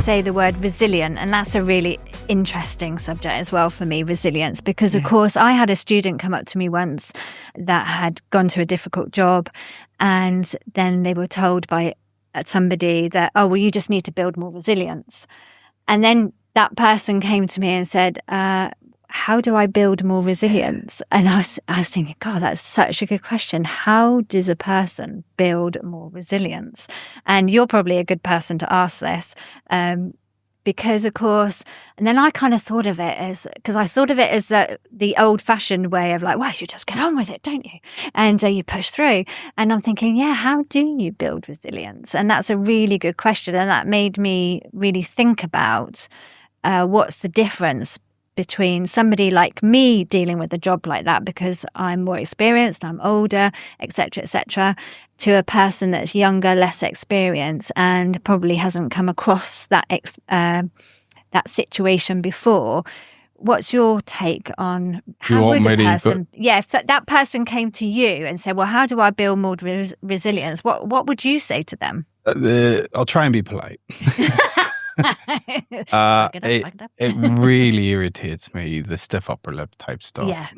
say the word resilient, and that's a really interesting subject as well for me, resilience, because of course I had a student come up to me once that had gone to a difficult job, and then they were told by somebody that, oh, well, you just need to build more resilience. And then that person came to me and said, how do I build more resilience? And I was thinking, God, that's such a good question. How does a person build more resilience? And you're probably a good person to ask this, because of course, and then I kind of thought of it as, because I thought of it as the old fashioned way of like, well, you just get on with it, don't you? And you push through. And I'm thinking, yeah, how do you build resilience? And that's a really good question. And that made me really think about what's the difference between somebody like me dealing with a job like that because I'm more experienced, I'm older, etc., to a person that's younger, less experienced, and probably hasn't come across that situation before. What's your take on how would a person? If that person came to you and said, "Well, how do I build more resilience?" What would you say to them? I'll try and be polite. It really irritates me, the stiff upper lip type stuff. Yeah.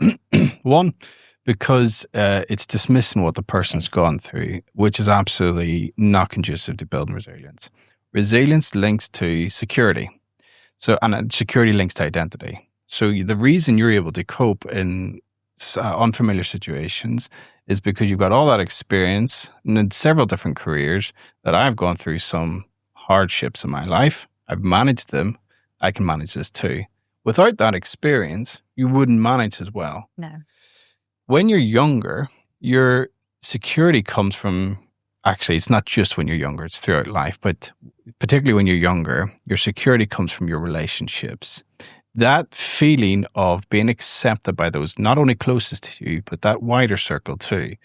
One, because it's dismissing what the person's gone through, which is absolutely not conducive to building resilience. Resilience links to security. And security links to identity. So the reason you're able to cope in unfamiliar situations is because you've got all that experience and in several different careers that I've gone through some hardships in my life. I've managed them. I can manage this too. Without that experience, you wouldn't manage as well. No. When you're younger, your security comes from, actually, it's not just when you're younger, it's throughout life, but particularly when you're younger, your security comes from your relationships. That feeling of being accepted by those not only closest to you, but that wider circle too.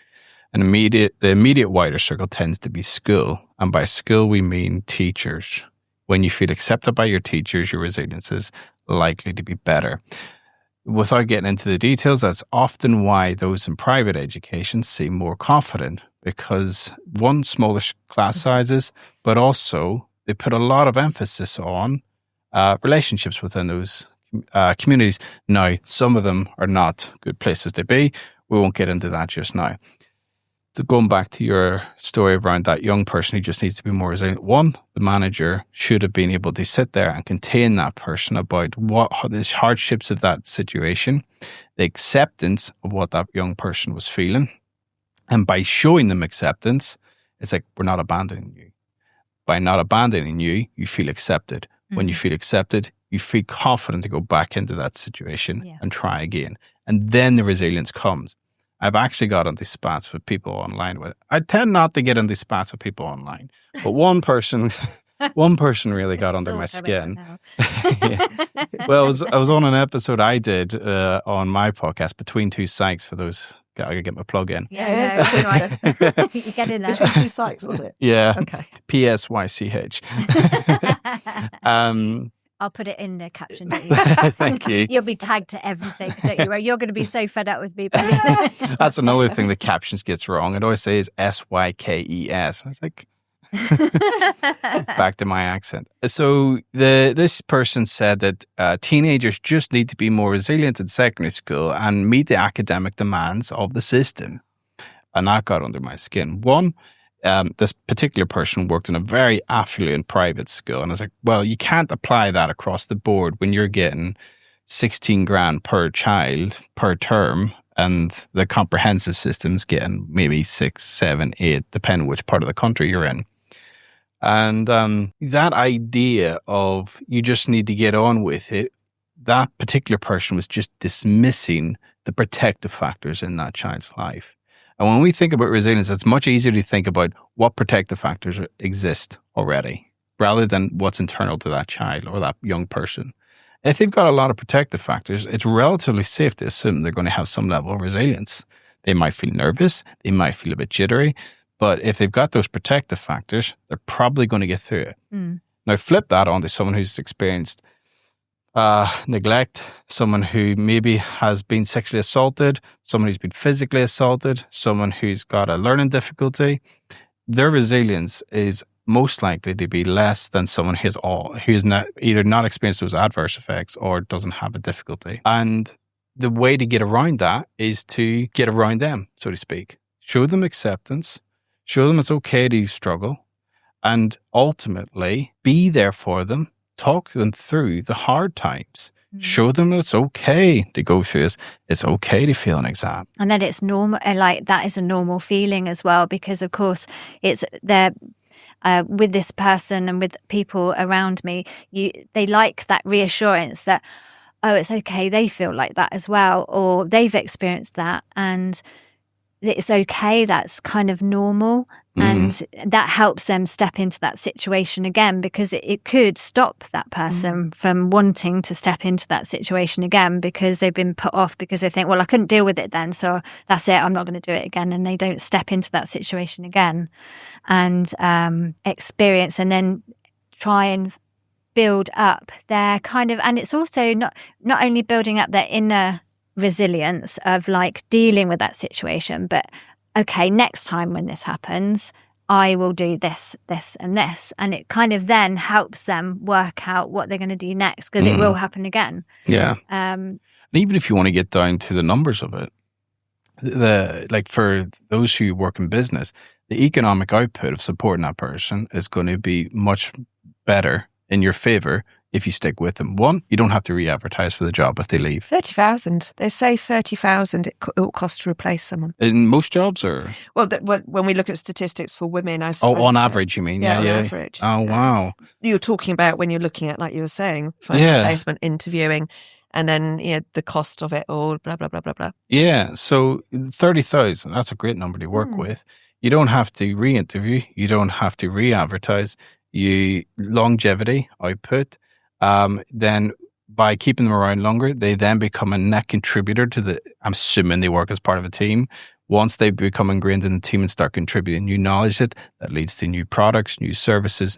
And the immediate wider circle tends to be school. And by school, we mean teachers. When you feel accepted by your teachers, your resilience is likely to be better. Without getting into the details, that's often why those in private education seem more confident, because one, smaller class sizes, but also they put a lot of emphasis on relationships within those communities. Now, some of them are not good places to be. We won't get into that just now. Going back to your story around that young person who just needs to be more resilient, one, the manager should have been able to sit there and contain that person about what the hardships of that situation, the acceptance of what that young person was feeling. And by showing them acceptance, it's like, we're not abandoning you. By not abandoning you, you feel accepted. Mm-hmm. When you feel accepted, you feel confident to go back into that situation and try again. And then the resilience comes. I've actually got into spats with people online. I tend not to get into spats with people online, but one person really got under my skin. Well, I was on an episode I did on my podcast, Between Two Psychs, for those. I gotta get my plug in. Yeah, that's right. You get in there. Between Two Psychs, was it? Yeah. Okay. PSYCH. I'll put it in the caption. Thank you. You'll be tagged to everything, don't you? You're going to be so fed up with me. That's another thing the captions gets wrong. It always says SYKES. I was like, back to my accent. So this person said that teenagers just need to be more resilient in secondary school and meet the academic demands of the system. And that got under my skin. One, this particular person worked in a very affluent private school. And I was like, well, you can't apply that across the board when you're getting 16 grand per child per term and the comprehensive system's getting maybe 6, 7, 8, depending which part of the country you're in. And that idea of you just need to get on with it, that particular person was just dismissing the protective factors in that child's life. And when we think about resilience, it's much easier to think about what protective factors exist already, rather than what's internal to that child or that young person. If they've got a lot of protective factors, it's relatively safe to assume they're going to have some level of resilience. They might feel nervous, they might feel a bit jittery, but if they've got those protective factors, they're probably going to get through it. Mm. Now, flip that onto someone who's experienced neglect, someone who maybe has been sexually assaulted, someone who's been physically assaulted, someone who's got a learning difficulty. Their resilience is most likely to be less than someone who's not either not experienced those adverse effects or doesn't have a difficulty. And the way to get around that is to get around them, so to speak. Show them acceptance, show them it's okay to struggle, and ultimately be there for them. Talk them through the hard times. Show them that it's okay to go through this. It's okay to fail an exam. And that it's normal, and like that is a normal feeling as well, because of course it's there. With this person and with people around me, they like that reassurance that, oh, it's okay, they feel like that as well, or they've experienced that, and it's okay, that's kind of normal. And that helps them step into that situation again, because it could stop that person from wanting to step into that situation again, because they've been put off, because they think, well, I couldn't deal with it then, so that's it, I'm not going to do it again. And they don't step into that situation again and experience, and then try and build up their kind of, and it's also not only building up their inner resilience of like dealing with that situation, but okay, next time when this happens, I will do this, this, and this. And it kind of then helps them work out what they're going to do next, because it will happen again. Yeah. And even if you want to get down to the numbers of it, like for those who work in business, the economic output of supporting that person is going to be much better in your favor if you stick with them. One, you don't have to re-advertise for the job if they leave. 30,000. They say 30,000 it will cost to replace someone. In most jobs, or? Well, when we look at statistics for women, on average, you mean? Yeah, on average. Oh, wow. You're talking about when you're looking at, like you were saying, replacement, interviewing, and then the cost of it all, blah, blah, blah, blah, blah. Yeah, so 30,000, that's a great number to work with. You don't have to re-interview. You don't have to re-advertise. Longevity, output. Then by keeping them around longer, they then become a net contributor to I'm assuming they work as part of a team. Once they become ingrained in the team and start contributing new knowledge, that leads to new products, new services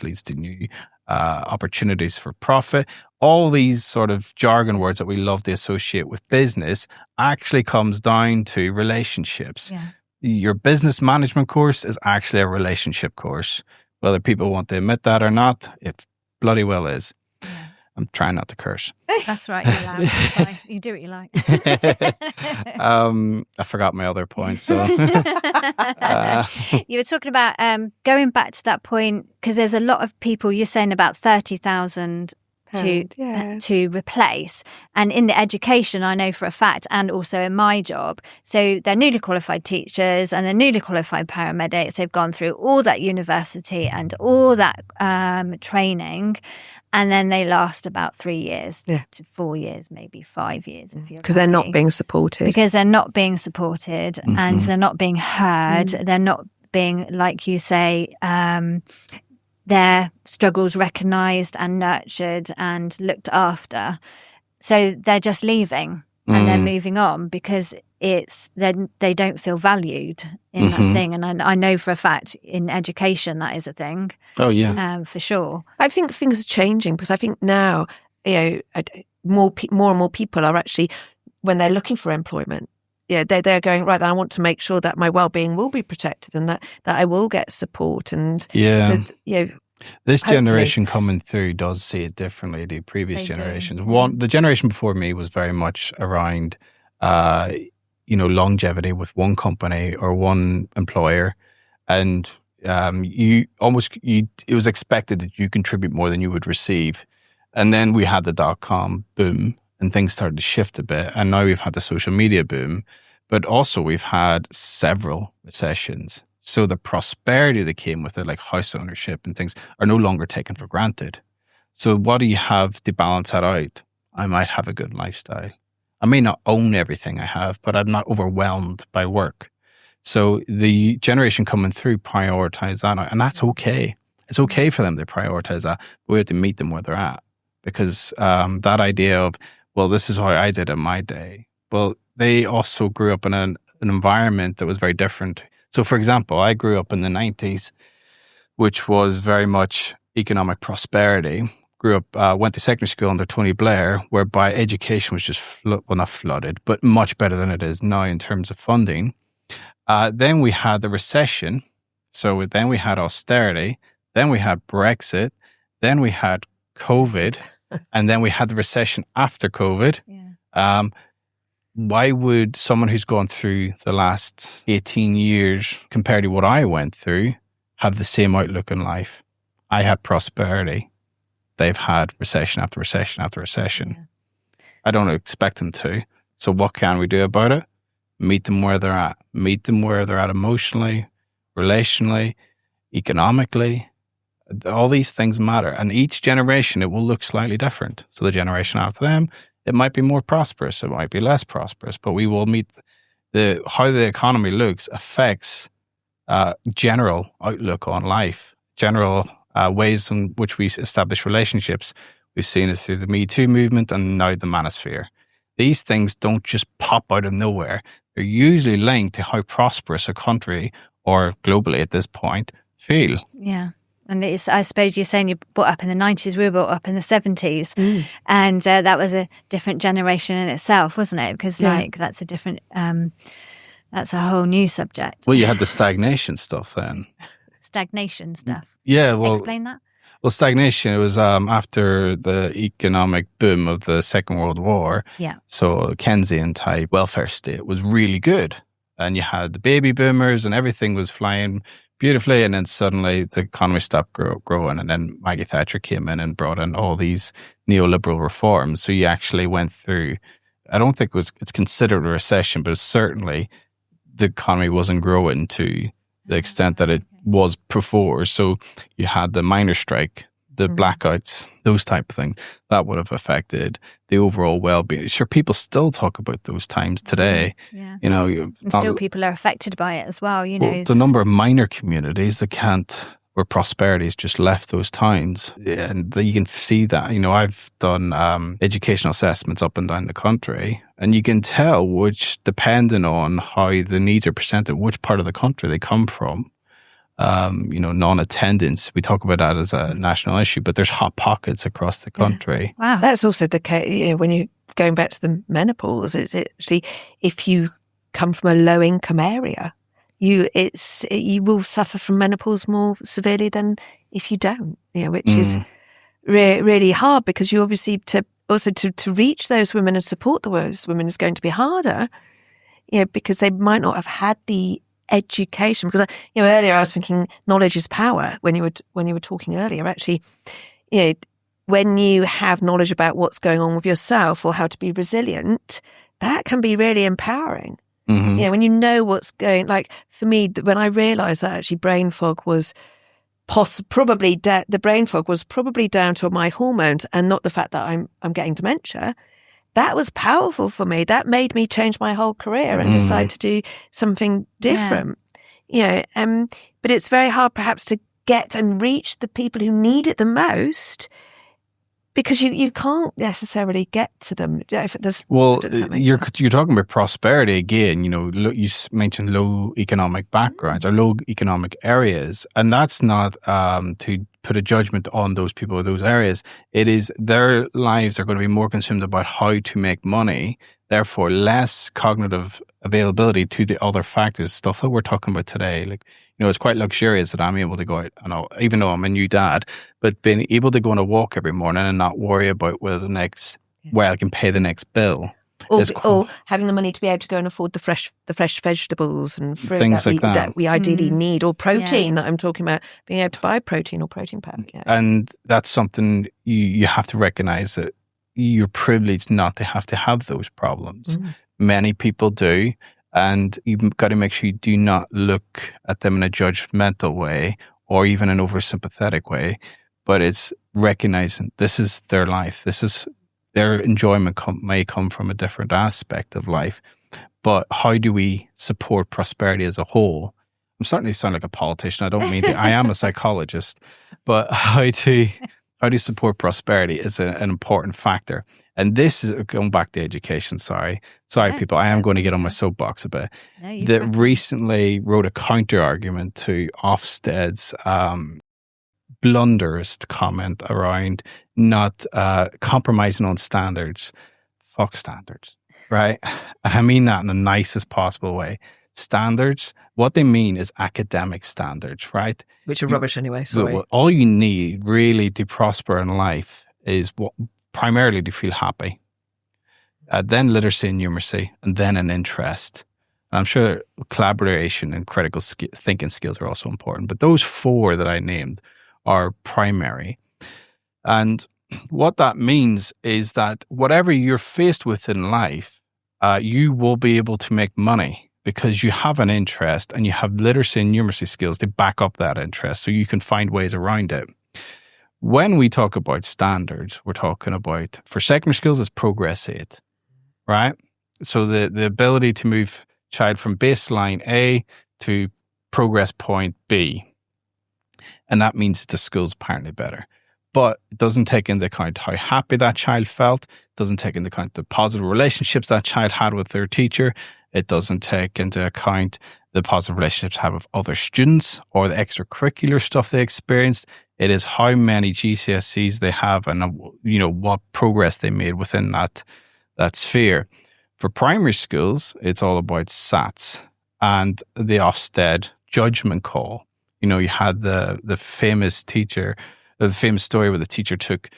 leads to new opportunities for profit. All these sort of jargon words that we love to associate with business actually comes down to relationships. Yeah. Your business management course is actually a relationship course. Whether people want to admit that or not, it bloody well is. Yeah. I'm trying not to curse. That's right, you're allowed. That's fine. You do what you like. I forgot my other point. So you were talking about going back to that point, because there's a lot of people, you're saying about 30,000 to replace. And in the education, I know for a fact, and also in my job, so they're newly qualified teachers and they're newly qualified paramedics. They've gone through all that university and all that training, and then they last about 3 years to 4 years, maybe 5 years. Because they're not being supported. Because they're not being supported and they're not being heard. They're not being, like you say, their struggles recognised and nurtured and looked after. So they're just leaving and they're moving on because they don't feel valued in that thing. And I know for a fact in education that is a thing. Oh, yeah. For sure. I think things are changing because I think now, more and more people are actually, when they're looking for employment, they're going, right, I want to make sure that my well-being will be protected and that I will get support. And this generation coming through does see it differently to previous generations. The generation before me was very much around, longevity with one company or one employer. And it was expected that you contribute more than you would receive. And then we had the dot-com boom. And things started to shift a bit. And now we've had the social media boom, but also we've had several recessions. So the prosperity that came with it, like house ownership and things, are no longer taken for granted. So what do you have to balance that out? I might have a good lifestyle. I may not own everything I have, but I'm not overwhelmed by work. So the generation coming through prioritize that, and that's okay. It's okay for them to prioritize that, but we have to meet them where they're at. Because that idea of, well, this is how I did in my day. Well, they also grew up in an environment that was very different. So, for example, I grew up in the 90s, which was very much economic prosperity. Grew up, went to secondary school under Tony Blair, whereby education was just, not flooded, but much better than it is now in terms of funding. Then we had the recession, So then we had austerity, then we had Brexit, then we had COVID, and then we had the recession after COVID. Yeah. Why would someone who's gone through the last 18 years compared to what I went through have the same outlook in life? I had prosperity. They've had recession after recession after recession. Yeah. I don't expect them to. So what can we do about it? Meet them where they're at. Meet them where they're at emotionally, relationally, economically. All these things matter. And each generation, it will look slightly different. So the generation after them, it might be more prosperous. It might be less prosperous. But we will meet how the economy looks affects general outlook on life, general ways in which we establish relationships. We've seen it through the Me Too movement and now the manosphere. These things don't just pop out of nowhere. They're usually linked to how prosperous a country, or globally at this point, feel. Yeah. And I suppose you're saying you brought up in the 90s, we were brought up in the 70s. And that was a different generation in itself, wasn't it? Because that's a different, that's a whole new subject. Well, you had the stagnation stuff then. Stagnation stuff. Yeah, well. Explain that. Well, stagnation, it was after the economic boom of the Second World War. Yeah. So Keynesian type welfare state was really good. And you had the baby boomers and everything was flying beautifully. And then suddenly the economy stopped growing. And then Maggie Thatcher came in and brought in all these neoliberal reforms. So you actually went through, I don't think it's considered a recession, but certainly the economy wasn't growing to the extent that it was before. So you had the miners' strike, the blackouts, those type of things. That would have affected the overall well-being. Sure, people still talk about those times today. Yeah. You know, and still people are affected by it as well. You know, well, the number of miner communities that where prosperity has just left those towns, and you can see that. You know, I've done educational assessments up and down the country, and you can tell which, depending on how the needs are presented, which part of the country they come from. You know, non-attendance, we talk about that as a national issue, but there's hot pockets across the country. Yeah. Wow. That's also the case, you know, when you're going back to the menopause, it's actually, if you come from a low-income area, you will suffer from menopause more severely than if you don't, you know, which is really hard, because you obviously, to reach those women and support those women is going to be harder, you know, because they might not have had the education. Because earlier I was thinking knowledge is power when you were talking earlier. Actually, you know, when you have knowledge about what's going on with yourself or how to be resilient, that can be really empowering. Mm-hmm. Yeah, when you know what's going. Like for me, when I realised that actually brain fog was probably down to my hormones and not the fact that I'm getting dementia. That was powerful for me. That made me change my whole career and decide to do something different. Yeah. You know, but it's very hard perhaps to get and reach the people who need it the most, because you can't necessarily get to them. Well, you're talking about prosperity again. You know, you mentioned low economic backgrounds or low economic areas, and that's not to put a judgment on those people or those areas. It is their lives are going to be more consumed about how to make money, therefore less cognitive availability to the other factors, stuff that we're talking about today. Like, you know, it's quite luxurious that I'm able to go out, even though I'm a new dad, but being able to go on a walk every morning and not worry about where I can pay the next bill. Or having the money to be able to go and afford the fresh vegetables and fruit things that we ideally need, or protein that I'm talking about, being able to buy protein or protein powder. Yeah. And that's something you have to recognize, that you're privileged not to have those problems. Many people do, and you've got to make sure you do not look at them in a judgmental way or even an oversympathetic way, but it's recognizing this is their life. This is their enjoyment may come from a different aspect of life, but how do we support prosperity as a whole? I'm starting to sound like a politician. I don't mean to. I am a psychologist, but how to support prosperity is an important factor. And this is going back to education. Sorry, people. I am going to get on my soapbox a bit. That recently wrote a counter argument to Ofsted's blunderest comment around not compromising on standards. Fuck standards, right? And I mean that in the nicest possible way. standards, what they mean is academic standards, right? Which are rubbish anyway, sorry. All you need really to prosper in life is primarily to feel happy. Then literacy and numeracy, and then an interest. I'm sure collaboration and critical thinking skills are also important, but those 4 that I named are primary. And what that means is that whatever you're faced with in life, you will be able to make money because you have an interest and you have literacy and numeracy skills to back up that interest, so you can find ways around it. When we talk about standards, we're talking about, for secondary skills, it's progress aid, right? So the ability to move child from baseline A to progress point B. And that means the school's apparently better. But it doesn't take into account how happy that child felt. It doesn't take into account the positive relationships that child had with their teacher. It doesn't take into account the positive relationships they had with other students or the extracurricular stuff they experienced. It is how many GCSEs they have and what progress they made within that sphere. For primary schools, it's all about SATs and the Ofsted judgment call. You had the famous teacher, the famous story where the teacher took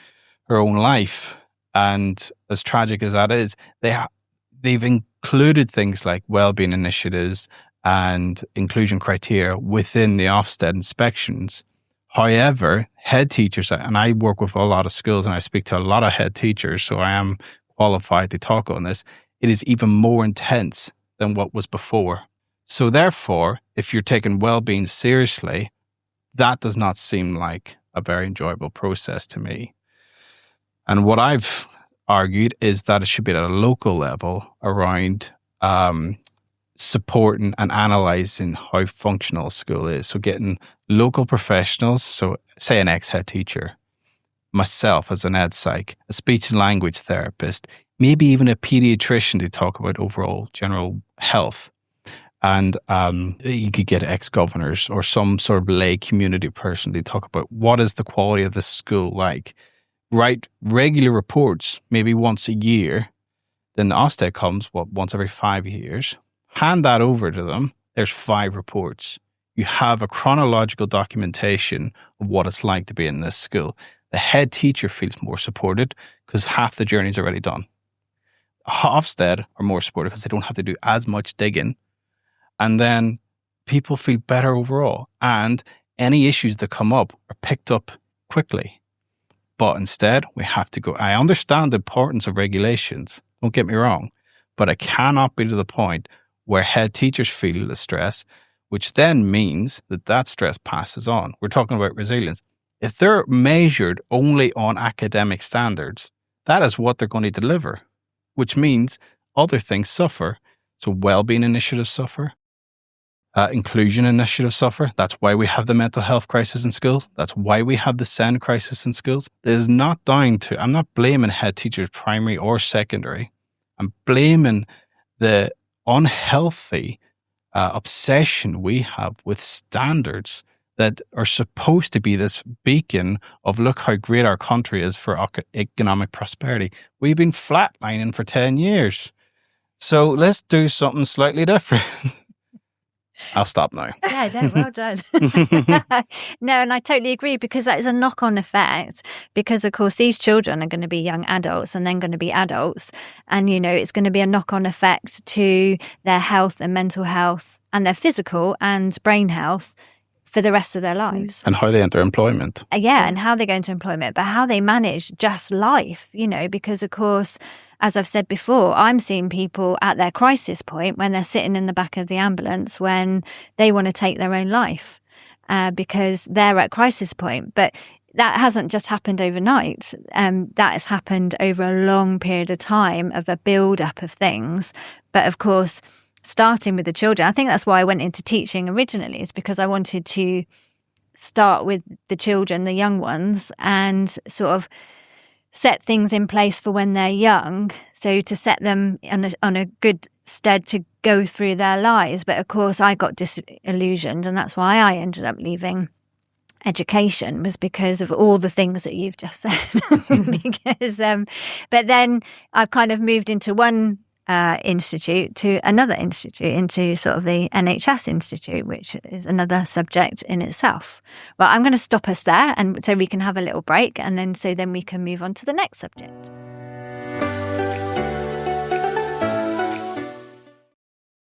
her own life. And as tragic as that is, they've included things like wellbeing initiatives and inclusion criteria within the Ofsted inspections. However, head teachers, and I work with a lot of schools and I speak to a lot of head teachers, so I am qualified to talk on this. It is even more intense than what was before. So therefore, if you're taking well-being seriously, that does not seem like a very enjoyable process to me. And what I've argued is that it should be at a local level around supporting and analysing how functional school is. So getting local professionals, so say an ex-head teacher, myself as an ed psych, a speech and language therapist, maybe even a pediatrician to talk about overall general health. And you could get ex-governors or some sort of lay community person to talk about what is the quality of the school like. Write regular reports, maybe once a year. Then the Ofsted comes, once every 5 years. Hand that over to them. There's 5 reports. You have a chronological documentation of what it's like to be in this school. The head teacher feels more supported because half the journey is already done. Ofsted are more supported because they don't have to do as much digging. And then people feel better overall. And any issues that come up are picked up quickly. But instead, we have to go. I understand the importance of regulations. Don't get me wrong. But it cannot be to the point where head teachers feel the stress, which then means that stress passes on. We're talking about resilience. If they're measured only on academic standards, that is what they're going to deliver, which means other things suffer. So wellbeing initiatives suffer. Inclusion initiatives suffer. That's why we have the mental health crisis in schools. That's why we have the SEND crisis in schools. It is not down to, I'm not blaming head teachers, primary or secondary. I'm blaming the unhealthy obsession we have with standards that are supposed to be this beacon of look how great our country is for economic prosperity. We've been flatlining for 10 years. So let's do something slightly different. I'll stop now. Yeah, no, well done. No, and I totally agree because that is a knock-on effect because, of course, these children are going to be young adults and then going to be adults. And, it's going to be a knock-on effect to their health and mental health and their physical and brain health for the rest of their lives. And how they enter employment. Yeah, and how they go into employment, but how they manage just life, because, of course, as I've said before, I'm seeing people at their crisis point when they're sitting in the back of the ambulance when they want to take their own life because they're at crisis point. But that hasn't just happened overnight. That has happened over a long period of time of a build-up of things. But, of course, starting with the children, I think that's why I went into teaching originally, is because I wanted to start with the children, the young ones, and sort of set things in place for when they're young, so to set them on a good stead to go through their lives. But of course, I got disillusioned, and that's why I ended up leaving education, was because of all the things that you've just said. But then I've kind of moved into one institute to another institute, into sort of the NHS institute, which is another subject in itself. Well, I'm going to stop us there, and so we can have a little break, and then we can move on to the next subject.